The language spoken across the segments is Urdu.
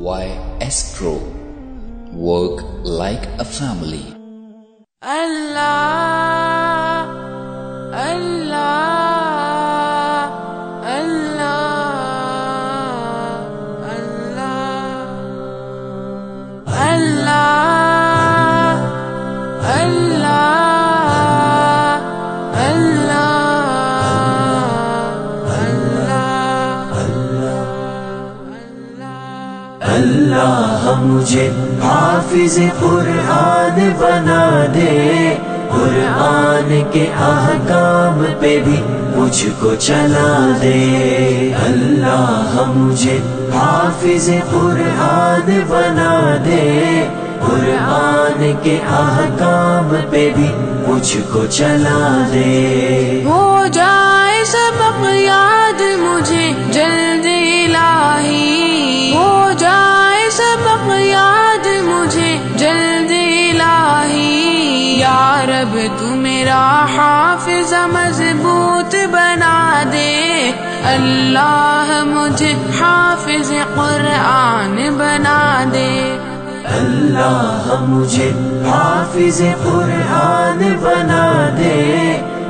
Why Astro? Work like a family. Allah, Allah, Allah, Allah, Allah, اللہ مجھے حافظ قرآن بنا دے، قرآن کے احکام پہ بھی مجھ کو چلا دے۔ اللہ مجھے حافظ قرآن بنا دے، قرآن کے احکام پہ بھی مجھ کو چلا دے۔ ہو جائے سبق یاد مجھے جلد الہی، ہو جائے سبق یاد مجھے جلد الہی، یا رب تو میرا حافظ مضبوط بنا دے۔ اللہ مجھے حافظ قرآن بنا دے۔ اللہ مجھے حافظ قرآن بنا دے،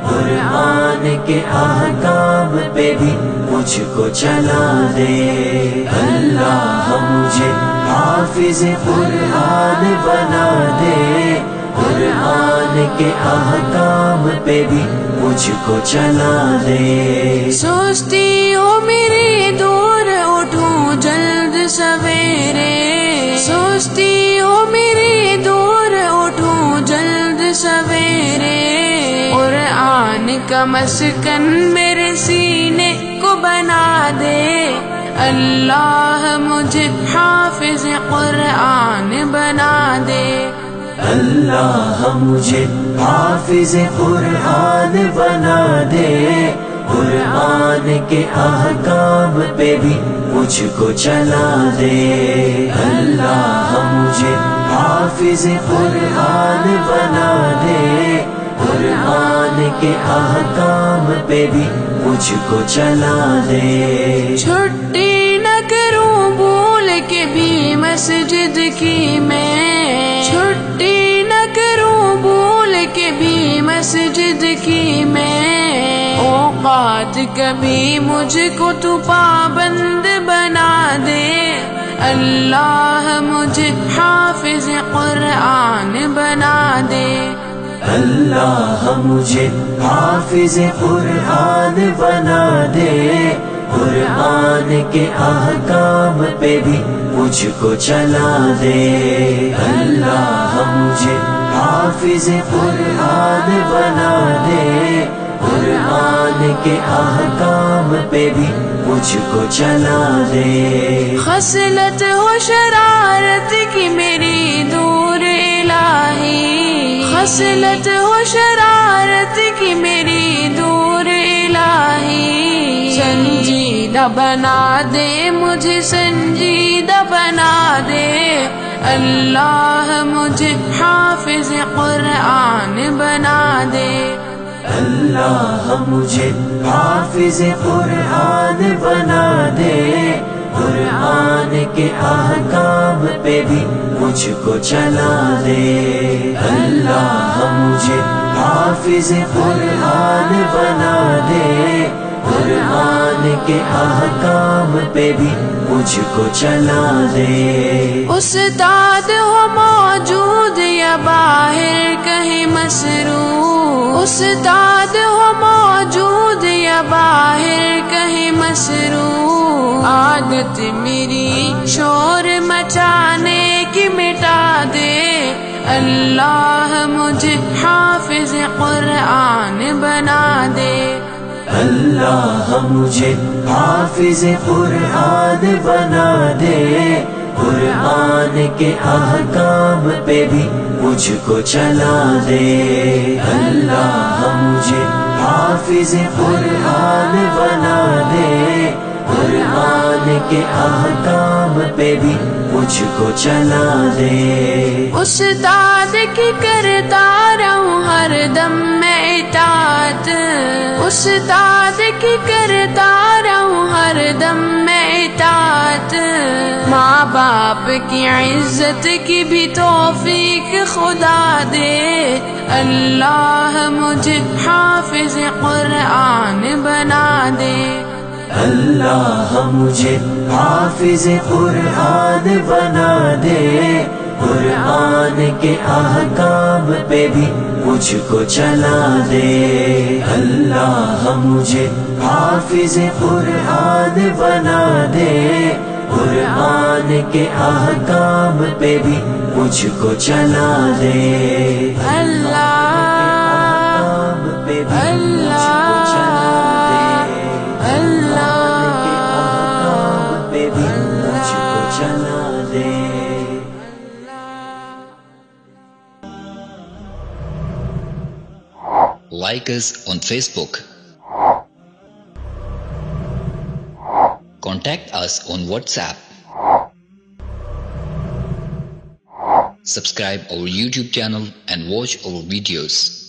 قرآن کے احکام پہ بھی مجھ کو چلا دے۔ اللہ مجھے حافظ قرآن بنا دے، قرآن کے احکام پہ بھی مجھ کو چلا دے۔ سوچتی ہو میری دور اٹھوں جلد سویرے، سوچتی ہو میری دور اٹھوں جلد سویرے، قرآن کا مسکن میرے سینے کو بنا دے۔ اللہ مجھے حافظ قرآن بنا دے۔ اللہ مجھے حافظ قرآن بنا دے، قرآن کے احکام پہ بھی مجھ کو چلا دے۔ اللہ مجھے حافظ قرآن بنا دے، قرآن کے احکام پہ بھی مجھ کو چلا دے۔ چھٹی نہ کروں بھول کے بھی مسجد کی میں، چھٹی نہ کروں بھول کے بھی مسجد کی میں، اوقات کبھی مجھ کو تو پابند بنا دے۔ اللہ مجھے حافظ قرآن بنا دے۔ اللہ مجھے حافظ قرآن بنا دے، قرآن کے احکام پہ بھی مجھ کو چلا دے۔ اللہ مجھے حافظ قرآن بنا دے، قرآن کے احکام پہ بھی مجھ کو چلا دے۔ خصلت ہو شرارت کی میری دور الہی، خصلت ہو شرارت کی میری دور الہی، سنجیدہ بنا دے مجھے سنجیدہ بنا دے۔ اللہ مجھے حافظ قرآن بنا دے۔ اللہ مجھے حافظ قرآن بنا دے، قرآن کے احکام پہ بھی مجھ کو چلا دے۔ اللہ مجھے حافظ قرآن بنا دے، قرآن کے احکام پہ بھی مجھ کو چلا دے۔ استاد ہو موجود یا باہر کہیں مصروف، استاد ہو موجود یا باہر کہیں مصروف، عادت میری شور مچانے کی مٹا دے۔ اللہ مجھے حافظ قرآن بنا دے۔ اللہ مجھے حافظ قرآن بنا دے، قرآن کے احکام پہ بھی مجھ کو چلا دے۔ اللہ مجھے حافظ قرآن بنا دے، قرآن کے احکام پہ بھی مجھ کو چلا دے۔ استاد کی کرتا رہوں ہر دم میں اطاعت، استاد کی کرتا ہر دم میں اطاعت، ماں باپ کی عزت کی بھی توفیق خدا دے، اللہ مجھے حافظ قرآن بنا دے، اللہ مجھے حافظ قرآن بنا دے، قرآن کے احکام پہ بھی مجھ کو چلا دے، اللہ مجھے حافظ قرآن بنا دے، قرآن کے احکام پہ بھی مجھ کو چلا دے، اللہ پہ بھی مجھ کو چلا دے، قرآن کے احکام پہ بھی مجھ کو چلا دے۔ Like us on Facebook. Contact us on WhatsApp. Subscribe our YouTube channel and watch our videos.